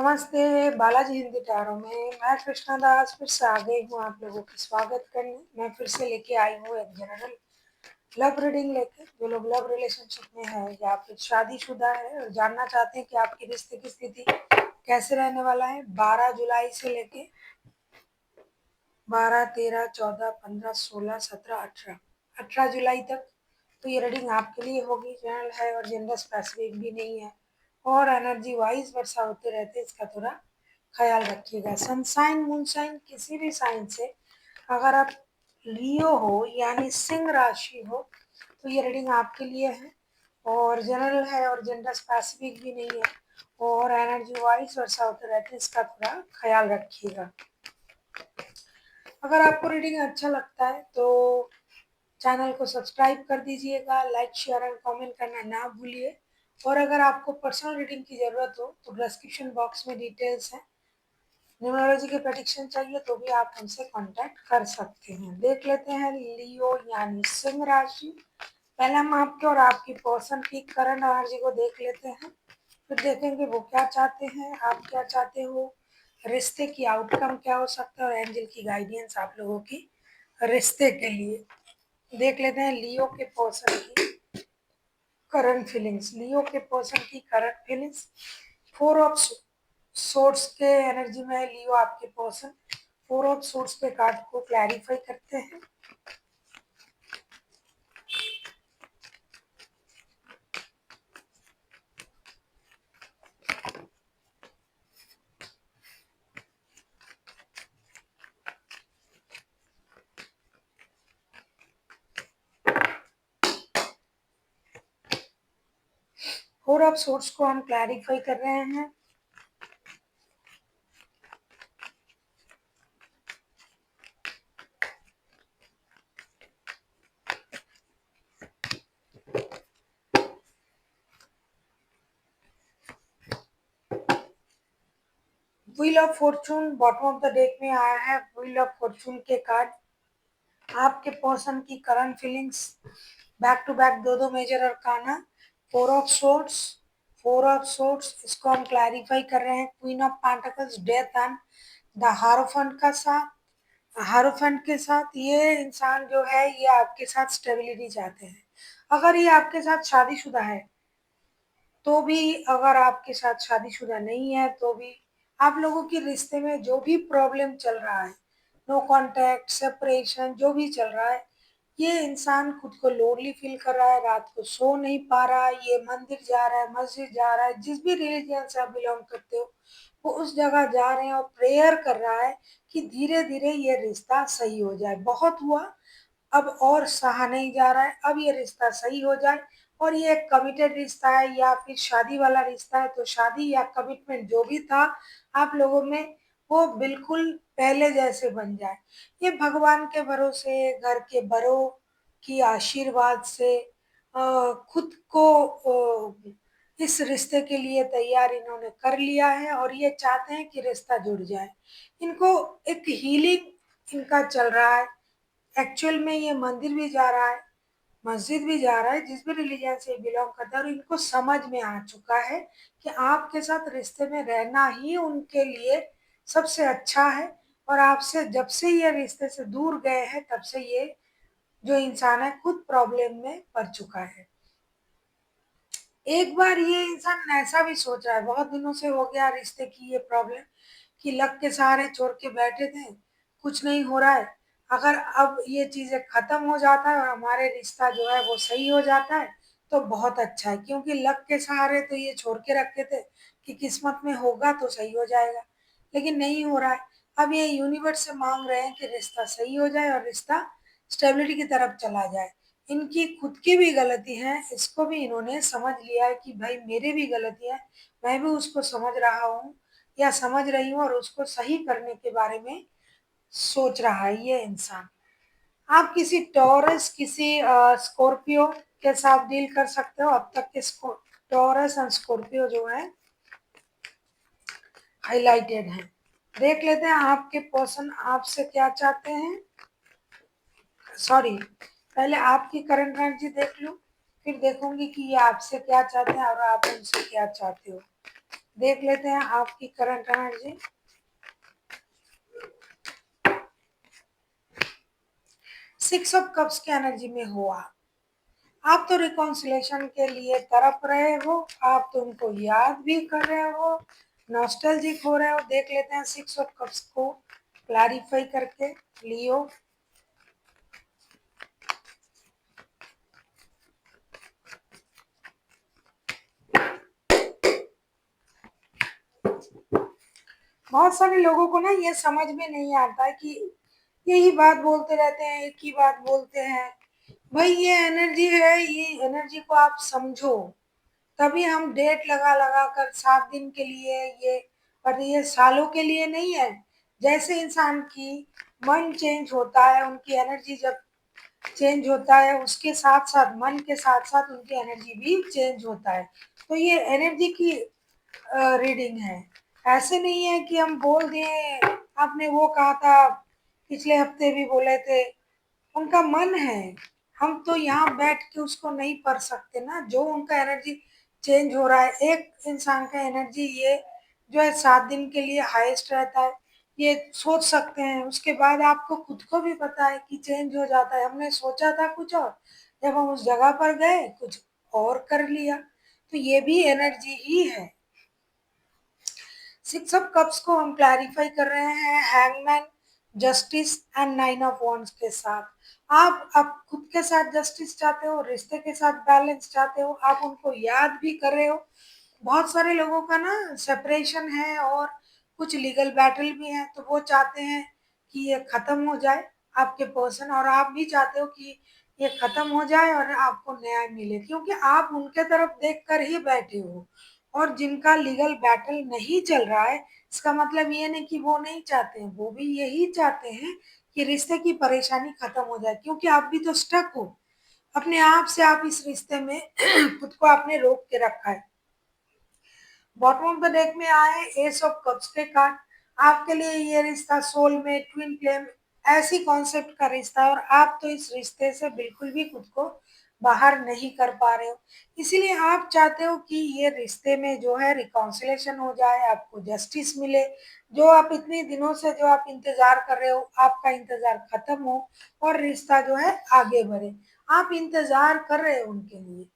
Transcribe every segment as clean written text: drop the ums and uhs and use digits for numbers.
नमस्ते, बालाजी हिंदी टैरो में मैं कृष्णा दास फिर से आ गई हूँ आप लोगों का स्वागत करने। मैं फिर से लेके आई हूँ एक जनरल लव रीडिंग लेके। जो लोग लव रिलेशनशिप में है या फिर शादीशुदा है और जानना चाहते हैं कि आपकी रिश्ते की स्थिति कैसे रहने वाला है 12 जुलाई से लेके 12, 13, 14, 15, 16, 17, 18 जुलाई तक। तो ये रीडिंग आपके लिए होगी। जनरल है और जेंडर स्पेसिफिक भी नहीं है और एनर्जी वाइज वर्षा होते रहते हैं, इसका थोड़ा ख्याल रखिएगा। सनसाइन मूनसाइन किसी भी साइन से अगर आप लियो हो यानी सिंह राशि हो तो ये रीडिंग आपके लिए है और जनरल है और जेंडर स्पेसिफिक भी नहीं है और एनर्जी वाइज वर्षा होते रहते हैं, इसका थोड़ा ख्याल रखिएगा। अगर आपको रीडिंग अच्छा लगता है तो चैनल को सब्सक्राइब कर दीजिएगा, लाइक शेयर एंड कमेंट करना ना भूलिए। और अगर आपको पर्सनल रीडिंग की ज़रूरत हो तो डिस्क्रिप्शन बॉक्स में डिटेल्स हैं। न्यूमरोलॉजी के प्रेडिक्शन चाहिए तो भी आप हमसे कांटेक्ट कर सकते हैं। देख लेते हैं लियो यानी सिंह राशि। पहले हम आपके और आपकी पर्सन की करंट एनर्जी को देख लेते हैं, फिर देखेंगे वो क्या चाहते हैं, आप क्या चाहते हो, रिश्ते की आउटकम क्या हो सकता है और एंजल की गाइडेंस आप लोगों की रिश्ते के लिए। देख लेते हैं लियो के पर्सन की करंट फीलिंग्स। लियो के पर्सन की करंट फीलिंग्स 4 ऑफ सोर्ट्स के एनर्जी में है लियो आपके पर्सन। 4 ऑफ सोर्ट्स के कार्ड को क्लैरिफाई करते हैं। फोर ऑफ सोर्ट्स को हम क्लैरिफाई कर रहे हैं। Wheel of fortune bottom of the deck में आया है। व्हील ऑफ फॉर्चून के कार्ड आपके पर्सन की current feelings back to back दो major arcana. 4 of sorts, 4 of sorts इसको हम क्लैरिफाई कर रहे हैं। Queen of pentacles, death and the hierophant का साथ। हारोफेंट के साथ ये इंसान जो है ये आपके साथ स्टेबिलिटी चाहते हैं। अगर ये आपके साथ शादीशुदा है तो भी, अगर आपके साथ शादीशुदा नहीं है तो भी, आप लोगों के रिश्ते में जो भी प्रॉब्लम चल रहा है, नो कांटेक्ट, सेपरेशन, जो भी चल रहा है, ये इंसान खुद को लोनली फील कर रहा है, रात को सो नहीं पा रहा है, ये मंदिर जा रहा है, मस्जिद जा रहा है, जिस भी रिलीजन से आप बिलोंग करते हो वो उस जगह जा रहे हैं और प्रेयर कर रहा है कि धीरे धीरे ये रिश्ता सही हो जाए। बहुत हुआ, अब और सहा नहीं जा रहा है, अब ये रिश्ता सही हो जाए। और ये एक कमिटेड रिश्ता है या फिर शादी वाला रिश्ता है तो शादी या कमिटमेंट जो भी था आप लोगों में वो बिल्कुल पहले जैसे बन जाए। ये भगवान के भरोसे, घर के बड़ों की आशीर्वाद से खुद को इस रिश्ते के लिए तैयार इन्होंने कर लिया है और ये चाहते हैं कि रिश्ता जुड़ जाए। इनको एक हीलिंग इनका चल रहा है। एक्चुअल में ये मंदिर भी जा रहा है, मस्जिद भी जा रहा है, जिस भी रिलीजन से बिलोंग करता है, और इनको समझ में आ चुका है कि आपके साथ रिश्ते में रहना ही उनके लिए सबसे अच्छा है। और आपसे जब से ये रिश्ते से दूर गए हैं तब से ये जो इंसान है खुद प्रॉब्लम में पड़ चुका है। एक बार ये इंसान ऐसा भी सोच रहा है, बहुत दिनों से हो गया रिश्ते की ये प्रॉब्लम कि लक के सहारे छोड़ के बैठे थे, कुछ नहीं हो रहा है। अगर अब ये चीज़ें खत्म हो जाता है और हमारे रिश्ता जो है वो सही हो जाता है तो बहुत अच्छा है, क्योंकि लक के सहारे तो ये छोड़ के रखे थे कि किस्मत में होगा तो सही हो जाएगा, लेकिन नहीं हो रहा है। अब ये यूनिवर्स से मांग रहे हैं कि रिश्ता सही हो जाए और रिश्ता स्टेबिलिटी की तरफ चला जाए। इनकी खुद की भी गलती है, इसको भी इन्होंने समझ लिया है कि भाई मेरे भी गलती है, मैं भी उसको समझ रहा हूँ या समझ रही हूँ और उसको सही करने के बारे में सोच रहा है ये इंसान। आप किसी टॉरस, किसी स्कॉर्पियो के साथ डील कर सकते हो। अब तक के टॉरस और स्कॉर्पियो जो है हाईलाइटेड हैं। देख लेते हैं आपके पर्सन आपसे क्या चाहते हैं। सॉरी, पहले आपकी करंट एनर्जी देख लूं, फिर देखूंगी कि ये आपसे क्या चाहते हैं और आप उनसे क्या चाहते हो। देख लेते हैं आपकी current energy. Six of cups की एनर्जी में हो आप तो रिकॉन्सिलेशन के लिए तड़प रहे हो, आप तो उनको याद भी कर रहे हो, नॉस्टैल्जिक हो रहे हो। देख लेते हैं सिक्स ऑफ कप्स को क्लैरिफाई करके लियो। बहुत सारे लोगों को ना ये समझ में नहीं आता है कि यही बात बोलते रहते हैं, एक ही बात बोलते हैं। भाई ये एनर्जी है, ये एनर्जी को आप समझो, तभी हम डेट लगा लगा कर 7 दिन के लिए ये, पर ये सालों के लिए नहीं है। जैसे इंसान की मन चेंज होता है, उनकी एनर्जी जब चेंज होता है, उसके साथ साथ मन के साथ साथ उनकी एनर्जी भी चेंज होता है। तो ये एनर्जी की रीडिंग है। ऐसे नहीं है कि हम बोल दिए, आपने वो कहा था, पिछले हफ्ते भी बोले थे, उनका मन है। हम तो यहाँ बैठ के उसको नहीं पढ़ सकते ना, जो उनका एनर्जी चेंज हो रहा है। एक इंसान का एनर्जी ये जो है 7 दिन के लिए हाईएस्ट रहता है, ये सोच सकते हैं। उसके बाद आपको खुद को भी पता है कि चेंज हो जाता है। हमने सोचा था कुछ और, जब हम उस जगह पर गए कुछ और कर लिया। तो ये भी एनर्जी ही है। सिक्स ऑफ कप्स को हम क्लैरिफाई कर रहे हैं hangman, justice and nine of wands के साथ। आप खुद के साथ जस्टिस चाहते हो, रिश्ते के साथ बैलेंस चाहते हो, आप उनको याद भी कर रहे हो। बहुत सारे लोगों का ना सेपरेशन है और कुछ लीगल बैटल भी है, तो वो चाहते हैं कि ये खत्म हो जाए आपके पर्सन, और आप भी चाहते हो कि ये खत्म हो जाए और आपको न्याय मिले, क्योंकि आप उनके तरफ देख कर ही बैठे हो। और जिनका लीगल बैटल नहीं चल रहा है, इसका मतलब ये नहीं कि वो नहीं चाहते हैं, वो भी यही चाहते हैं कि रिश्ते की परेशानी खत्म हो जाए, क्योंकि आप भी तो स्टक हो अपने आप से। आप इस रिश्ते में खुद को आपने रोक के रखा है। बॉटम ऑफ द डेक में आए एस ऑफ कप्स के कार्ड। आपके लिए ये रिश्ता सोलमेट, ट्विन फ्लेम, ऐसी कॉन्सेप्ट का रिश्ता है, और आप तो इस रिश्ते से बिल्कुल भी खुद को बाहर नहीं कर पा रहे हो। इसीलिए आप चाहते हो कि ये रिश्ते में जो है रिकॉन्सिलेशन हो जाए, आपको जस्टिस मिले। जो आप इतने दिनों से जो आप इंतजार कर रहे हो, आपका इंतजार खत्म हो और रिश्ता जो है आगे बढ़े। आप इंतजार कर रहे हो उनके लिए,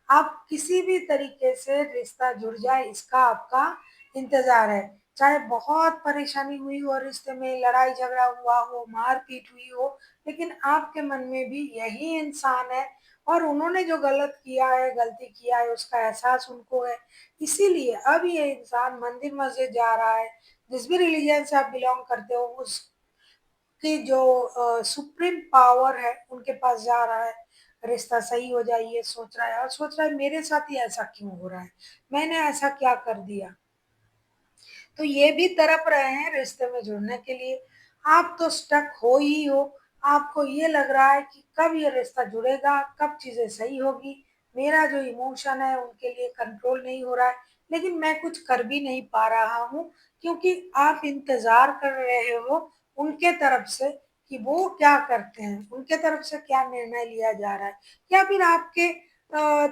आप किसी भी तरीके से रिश्ता जुड़ जाए इसका आपका इंतजार है। चाहे बहुत परेशानी हुई हो रिश्ते में, लड़ाई झगड़ा हुआ हो, मारपीट हुई हो, लेकिन आपके मन में भी यही इंसान है, और उन्होंने जो गलत किया है, गलती किया है, उसका एहसास उनको है। इसीलिए अब ये इंसान मंदिर मस्जिद जा रहा है। जिस भी रिलीजन से आप बिलोंग करते हो, उसकी जो सुप्रीम पावर है उनके पास जा रहा है, रिश्ता सही हो जाए ये सोच रहा है, और सोच रहा है मेरे साथ ही ऐसा क्यों हो रहा है, मैंने ऐसा क्या कर दिया। तो ये भी तड़प रहे हैं रिश्ते में जुड़ने के लिए। आप तो स्टक हो ही हो। आपको ये लग रहा है कि कब ये रिश्ता जुड़ेगा, कब चीजें सही होगी। मेरा जो इमोशन है उनके लिए कंट्रोल नहीं हो रहा है, लेकिन मैं कुछ कर भी नहीं पा रहा हूँ, क्योंकि आप इंतजार कर रहे हो उनके तरफ से कि वो क्या करते हैं, उनके तरफ से क्या निर्णय लिया जा रहा है, या फिर आपके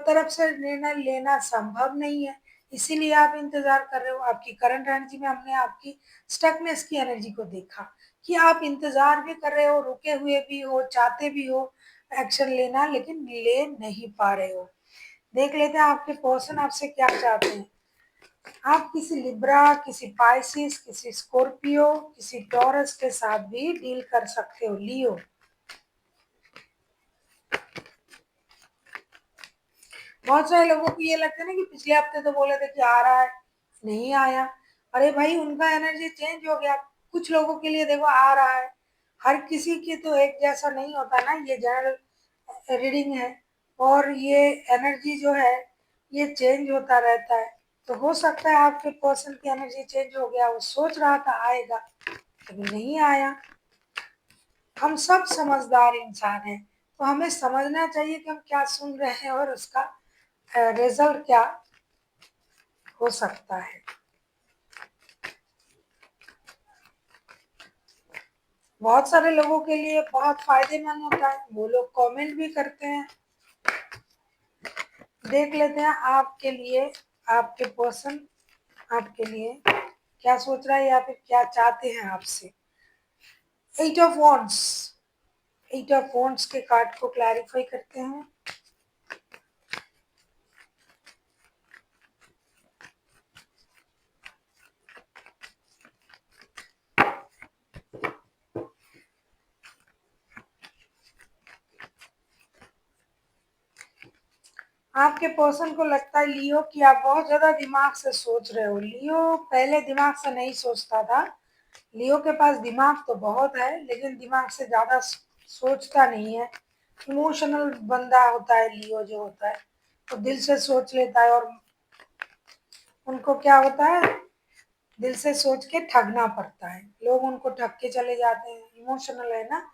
तरफ से निर्णय लेना संभव नहीं है। इसीलिए आप इंतजार कर रहे हो। आपकी करंट एनर्जी में हमने आपकी स्टकनेस की एनर्जी को देखा कि आप इंतजार भी कर रहे हो, रुके हुए भी हो, चाहते भी हो एक्शन लेना, लेकिन ले नहीं पा रहे हो। देख लेते हैं आपके पर्सन आपसे क्या चाहते हैं। आप किसी लिब्रा, किसी पाइसिस, किसी स्कॉर्पियो, किसी टॉरस के साथ भी डील कर सकते हो, लियो। बहुत सारे लोगों को ये लगता है ना कि पिछले हफ्ते तो बोले थे कि आ रहा है, नहीं आया। अरे भाई उनका एनर्जी चेंज हो गया। कुछ लोगों के लिए देखो आ रहा है, हर किसी की तो एक जैसा नहीं होता ना, ये जनरल रीडिंग है, और ये एनर्जी जो है ये चेंज होता रहता है। तो हो सकता है आपके पर्सन की एनर्जी चेंज हो गया, वो सोच रहा था आएगा लेकिन नहीं आया। हम सब समझदार इंसान हैं, तो हमें समझना चाहिए कि हम क्या सुन रहे हैं और उसका रिजल्ट क्या हो सकता है। बहुत सारे लोगों के लिए बहुत फायदेमंद होता है, वो लोग कमेंट भी करते हैं। देख लेते हैं आपके लिए आपके पर्सन आपके लिए क्या सोच रहा है या फिर क्या चाहते हैं आपसे। 8 ऑफ वॉन्ड्स, 8 ऑफ वॉन्ड्स के कार्ड को क्लैरिफाई करते हैं। आपके पर्सन को लगता है लियो कि आप बहुत ज्यादा दिमाग से सोच रहे हो। लियो पहले दिमाग से नहीं सोचता था। लियो के पास दिमाग तो बहुत है लेकिन दिमाग से ज्यादा सोचता नहीं है। इमोशनल बंदा होता है लियो जो होता है, तो दिल से सोच लेता है और उनको क्या होता है, दिल से सोच के ठगना पड़ता है। लोग उनको ठग के चले जाते हैं, इमोशनल है ना।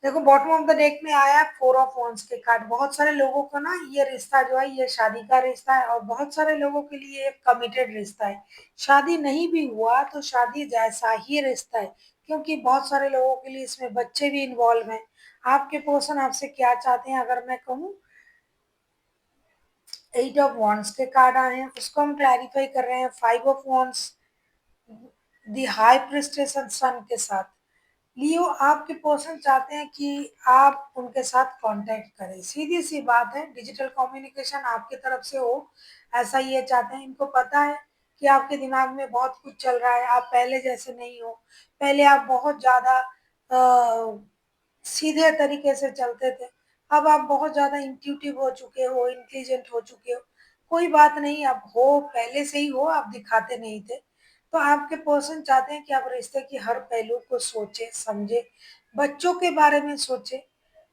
देखो बॉटम ऑफ द डेक में आया 4 ऑफ वॉन्ड्स के कार्ड। बहुत सारे लोगों को ना ये रिश्ता जो है ये शादी का रिश्ता है और बहुत सारे लोगों के लिए एक कमिटेड रिश्ता है। शादी नहीं भी हुआ तो शादी जैसा ही रिश्ता है, क्योंकि बहुत सारे लोगों के लिए इसमें बच्चे भी इन्वॉल्व हैं। आपके पर्सन आपसे क्या चाहते हैं अगर मैं कहूँ। 8 ऑफ वॉन्ड्स के कार्ड आए हैं, उसको हम क्लैरिफाई कर रहे हैं 5 of wands the high priestess sun के साथ। लियो आपके पर्सन चाहते हैं कि आप उनके साथ कांटेक्ट करें। सीधी सी बात है, डिजिटल कम्युनिकेशन आपकी तरफ से हो, ऐसा ये चाहते हैं। इनको पता है कि आपके दिमाग में बहुत कुछ चल रहा है, आप पहले जैसे नहीं हो। पहले आप बहुत ज़्यादा सीधे तरीके से चलते थे, अब आप बहुत ज़्यादा इंट्यूटिव हो चुके हो, इंटेलिजेंट हो चुके हो। कोई बात नहीं, अब हो, पहले से ही हो, आप दिखाते नहीं थे। तो आपके पर्सन चाहते हैं कि आप रिश्ते की हर पहलू को सोचे समझे, बच्चों के बारे में सोचे।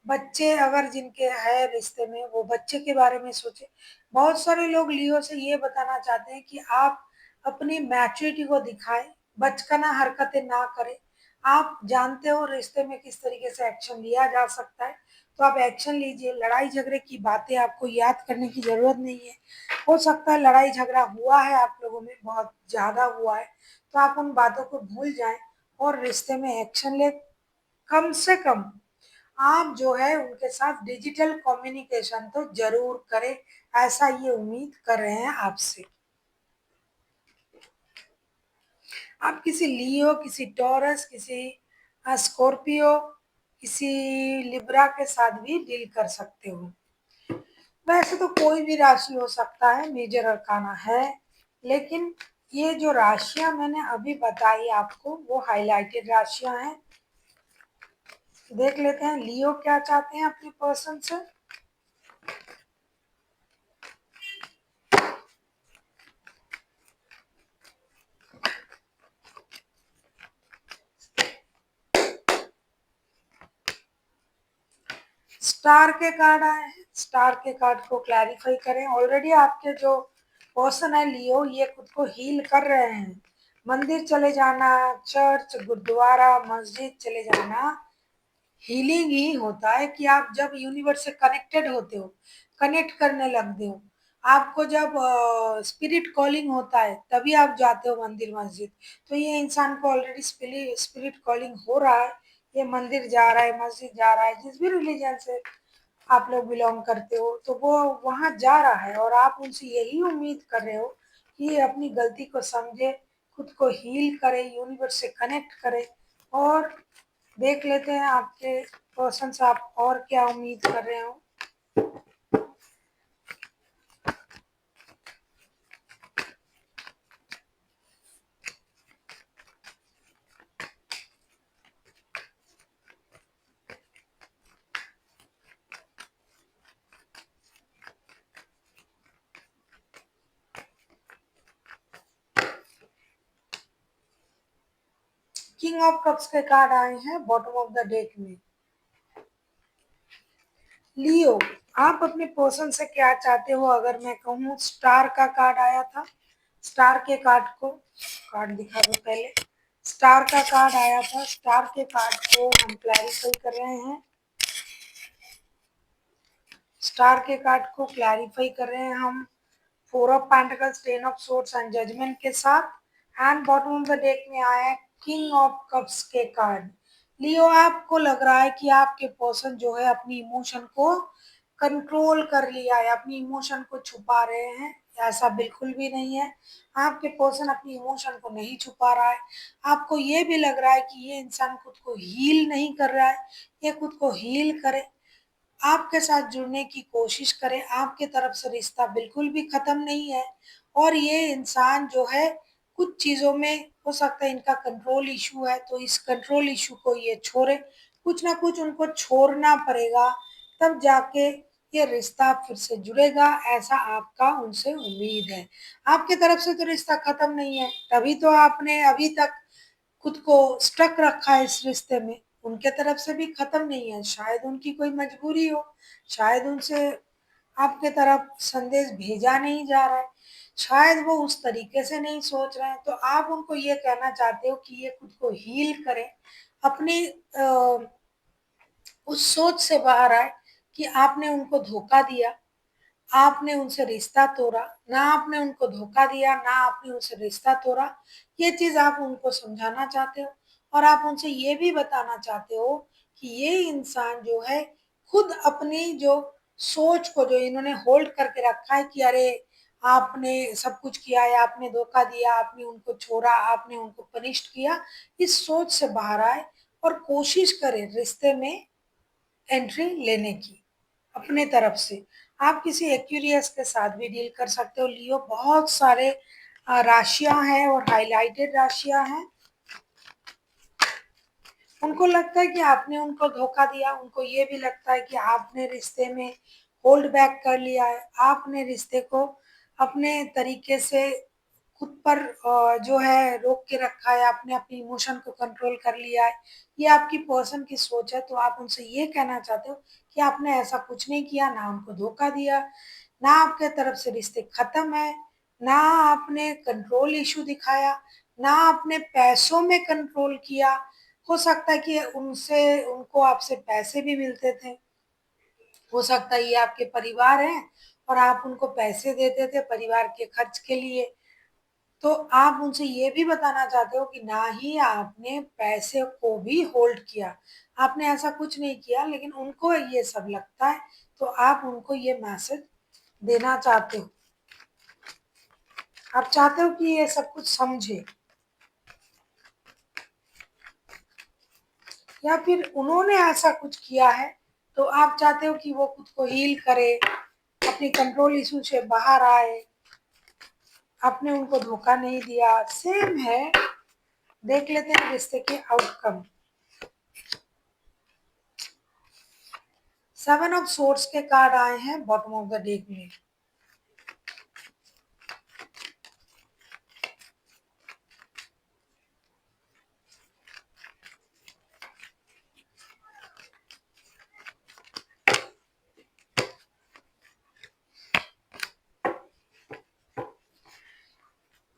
बच्चे अगर जिनके है रिश्ते में वो बच्चे के बारे में सोचे। बहुत सारे लोग लियो से ये बताना चाहते हैं कि आप अपनी मैच्योरिटी को दिखाएं, बचकाना हरकतें ना करें। आप जानते हो रिश्ते में किस तरीके से एक्शन लिया जा सकता है, तो आप एक्शन लीजिए। लड़ाई झगड़े की बातें आपको याद करने की जरूरत नहीं है। हो सकता है लड़ाई झगड़ा हुआ है आप लोगों में, बहुत ज्यादा हुआ है, तो आप उन बातों को भूल जाएं और रिश्ते में एक्शन ले। कम से कम आप जो है उनके साथ डिजिटल कम्युनिकेशन तो जरूर करें, ऐसा ये उम्मीद कर रहे हैं आपसे। आप किसी लियो, किसी टॉरस, किसी स्कॉर्पियो, किसी लिब्रा के साथ भी डील कर सकते हो। वैसे तो कोई भी राशि हो सकता है, मेजर अरकाना है, लेकिन ये जो राशियां मैंने अभी बताई आपको वो हाईलाइटेड राशियां हैं। देख लेते हैं लियो क्या चाहते हैं अपने पर्सन से। स्टार के कार्ड आए हैं, स्टार के कार्ड को क्लैरिफाई करें। ऑलरेडी आपके जो पर्सन है लियो ये खुद को हील कर रहे हैं। मंदिर चले जाना, चर्च, गुरुद्वारा, मस्जिद चले जाना हीलिंग ही होता है। कि आप जब यूनिवर्स से कनेक्टेड होते हो, कनेक्ट करने लगते हो, आपको जब स्पिरिट कॉलिंग होता है तभी आप जाते हो मंदिर मस्जिद। तो ये इंसान को ऑलरेडी स्पिरिट कॉलिंग हो रहा है, ये मंदिर जा रहा है, मस्जिद जा रहा है, जिस भी रिलीजन से आप लोग बिलोंग करते हो तो वो वहां जा रहा है। और आप उनसे यही उम्मीद कर रहे हो कि ये अपनी गलती को समझे, खुद को हील करे, यूनिवर्स से कनेक्ट करे। और देख लेते हैं आपके पर्सन से आप और क्या उम्मीद कर रहे हो। किंग ऑफ कप्स के कार्ड आए हैं बॉटम ऑफ द डेक में। लियो आप अपने पर्सन से क्या चाहते हो अगर मैं कहूँ। स्टार का कार्ड आया था, स्टार के कार्ड को, कार्ड दिखा दो पहले। स्टार का कार्ड आया था, स्टार के कार्ड को हम क्लैरिफाई कर रहे हैं। स्टार के कार्ड को क्लैरिफाई कर रहे हैं हम 4 of pentacles, 10 of swords and judgement के साथ। And bottom of the deck में आया है किंग ऑफ कप्स के कार्ड। लियो आपको लग रहा है कि आपके पर्सन जो है अपनी इमोशन को कंट्रोल कर लिया है, अपनी इमोशन को छुपा रहे हैं। ऐसा बिल्कुल भी नहीं है। आपके पर्सन अपनी इमोशन को नहीं छुपा रहा है। आपको ये भी लग रहा है कि ये इंसान खुद को हील नहीं कर रहा है, ये खुद को हील करे, आपके साथ जुड़ने की कोशिश करे। आपके तरफ से रिश्ता बिल्कुल भी खत्म नहीं है। और ये इंसान जो है कुछ चीज़ों में हो सकता है इनका कंट्रोल इशू है, तो इस कंट्रोल इशू को ये छोड़े। कुछ ना कुछ उनको छोड़ना पड़ेगा, तब जाके ये रिश्ता फिर से जुड़ेगा, ऐसा आपका उनसे उम्मीद है। आपकी तरफ से तो रिश्ता खत्म नहीं है, तभी तो आपने अभी तक खुद को स्टक रखा है इस रिश्ते में। उनके तरफ से भी खत्म नहीं है, शायद उनकी कोई मजबूरी हो, शायद उनसे आपके तरफ संदेश भेजा नहीं जा रहा है, शायद वो उस तरीके से नहीं सोच रहे हैं। तो आप उनको ये कहना चाहते हो कि ये खुद को हील करें, अपनी उस सोच से बाहर आए कि आपने उनको धोखा दिया, आपने उनसे रिश्ता तोड़ा। ना आपने उनको धोखा दिया, ना आपने उनसे रिश्ता तोड़ा। ये चीज़ आप उनको समझाना चाहते हो, और आप उनसे ये भी बताना चाहते हो कि ये इंसान जो है खुद अपनी जो सोच को जो इन्होंने होल्ड करके रखा है कि अरे आपने सब कुछ किया है, आपने धोखा दिया, आपने उनको छोड़ा, आपने उनको पनिश्ड किया, इस सोच से बाहर आए और कोशिश करें रिश्ते में एंट्री लेने की अपने तरफ से। आप किसी एक्यूरियस के साथ भी डील कर सकते हो लियो। बहुत सारे राशियां हैं और हाइलाइटेड राशियां हैं। उनको लगता है कि आपने उनको धोखा दिया, उनको ये भी लगता है कि आपने रिश्ते में होल्ड बैक कर लिया है, आपने रिश्ते को अपने तरीके से खुद पर जो है रोक के रखा है, आपने अपनी इमोशन को कंट्रोल कर लिया है। ये आपकी पर्सन की सोच है। तो आप उनसे ये कहना चाहते हो कि आपने ऐसा कुछ नहीं किया, ना उनको धोखा दिया, ना आपके तरफ से रिश्ते खत्म है, ना आपने कंट्रोल इशू दिखाया, ना आपने पैसों में कंट्रोल किया। हो सकता है कि उनसे उनको आपसे पैसे भी मिलते थे, हो सकता है ये आपके परिवार हैं और आप उनको पैसे देते थे परिवार के खर्च के लिए। तो आप उनसे ये भी बताना चाहते हो कि ना ही आपने पैसे को भी होल्ड किया, आपने ऐसा कुछ नहीं किया, लेकिन उनको ये सब लगता है। तो आप उनको ये मैसेज देना चाहते हो, आप चाहते हो कि ये सब कुछ समझे, या फिर उन्होंने ऐसा कुछ किया है तो आप चाहते हो कि वो खुद को हील करे, अपनी कंट्रोल इशू से बाहर आए, आपने उनको धोखा नहीं दिया। सेम है। देख लेते हैं रिश्ते के आउटकम। 7 ऑफ सोर्स के कार्ड आए हैं बॉटम ऑफ द डेक में।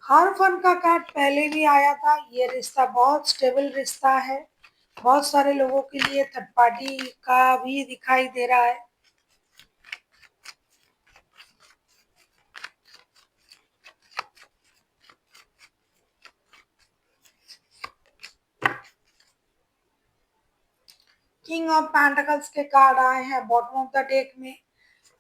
हर फन का कार्ड पहले भी आया था। ये रिश्ता बहुत स्टेबल रिश्ता है। बहुत सारे लोगों के लिए थर्ड पार्टी का भी दिखाई दे रहा है। किंग ऑफ पेंटिकल्स के कार्ड आए हैं बॉटम ऑफ द डेक में।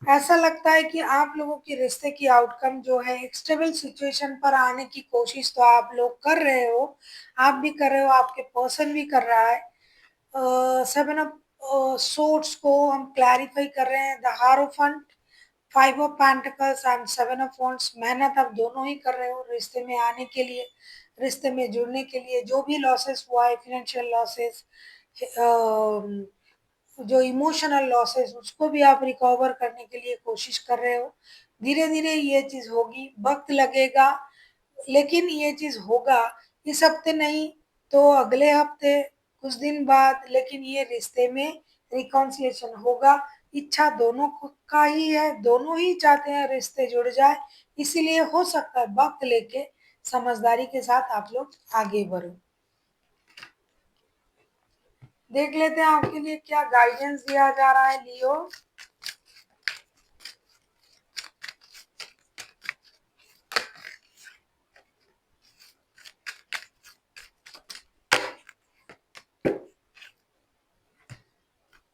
ऐसा लगता है कि आप लोगों के रिश्ते की आउटकम जो है एक स्टेबल सिचुएशन पर आने की कोशिश तो आप लोग कर रहे हो, आप भी कर रहे हो, आपके पर्सन भी कर रहा है। 7 ऑफ सोर्ड्स को हम क्लैरिफाई कर रहे हैं। The hierophant, 5 of pentacles and 7 of wands. मेहनत आप दोनों ही कर रहे हो रिश्ते में आने के लिए, रिश्ते में जुड़ने के लिए। जो भी लॉसेस हुआ है, फिनेंशियल लॉसेस, जो इमोशनल लॉसेस, उसको भी आप रिकवर करने के लिए कोशिश कर रहे हो। धीरे धीरे ये चीज़ होगी, वक्त लगेगा, लेकिन ये चीज़ होगा। इस हफ्ते नहीं तो अगले हफ्ते, कुछ दिन बाद, लेकिन ये रिश्ते में रिकॉन्सिलिएशन होगा। इच्छा दोनों का ही है, दोनों ही चाहते हैं रिश्ते जुड़ जाए। इसीलिए हो सकता है वक्त लेके समझदारी के साथ आप लोग आगे बढ़ो। देख लेते हैं आपके लिए क्या गाइडेंस दिया जा रहा है लियो।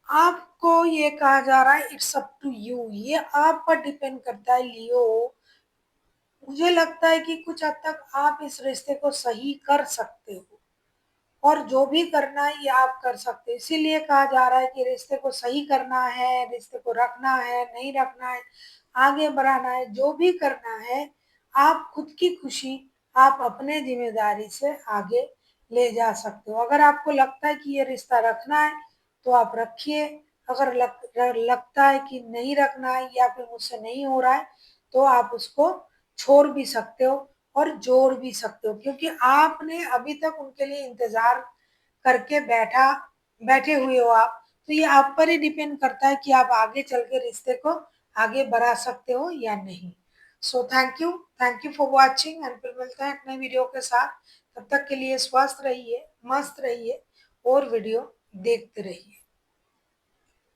आपको ये कहा जा रहा है इट्स अप टू यू, ये आप पर डिपेंड करता है लियो मुझे लगता है कि कुछ हद तक आप इस रिश्ते को सही कर सकते हो, और जो भी करना है ये आप कर सकते हो। इसीलिए कहा जा रहा है कि रिश्ते को सही करना है, रिश्ते को रखना है, नहीं रखना है, आगे बढ़ाना है, जो भी करना है, आप खुद की खुशी आप अपने जिम्मेदारी से आगे ले जा सकते हो। अगर आपको लगता है कि ये रिश्ता रखना है तो आप रखिए, अगर लगता है कि नहीं रखना है या फिर मुझसे नहीं हो रहा है तो आप उसको छोड़ भी सकते हो और जोड़ भी सकते हो, क्योंकि आपने अभी तक उनके लिए इंतजार करके बैठे हुए हो आप। तो ये आप पर ही डिपेंड करता है कि आप आगे चल के रिश्ते को आगे बढ़ा सकते हो या नहीं। So thank you for watching, and फिर मिलते हैं एक नई वीडियो के साथ। तब तक के लिए स्वस्थ रहिए, मस्त रहिए और वीडियो देखते रहिए।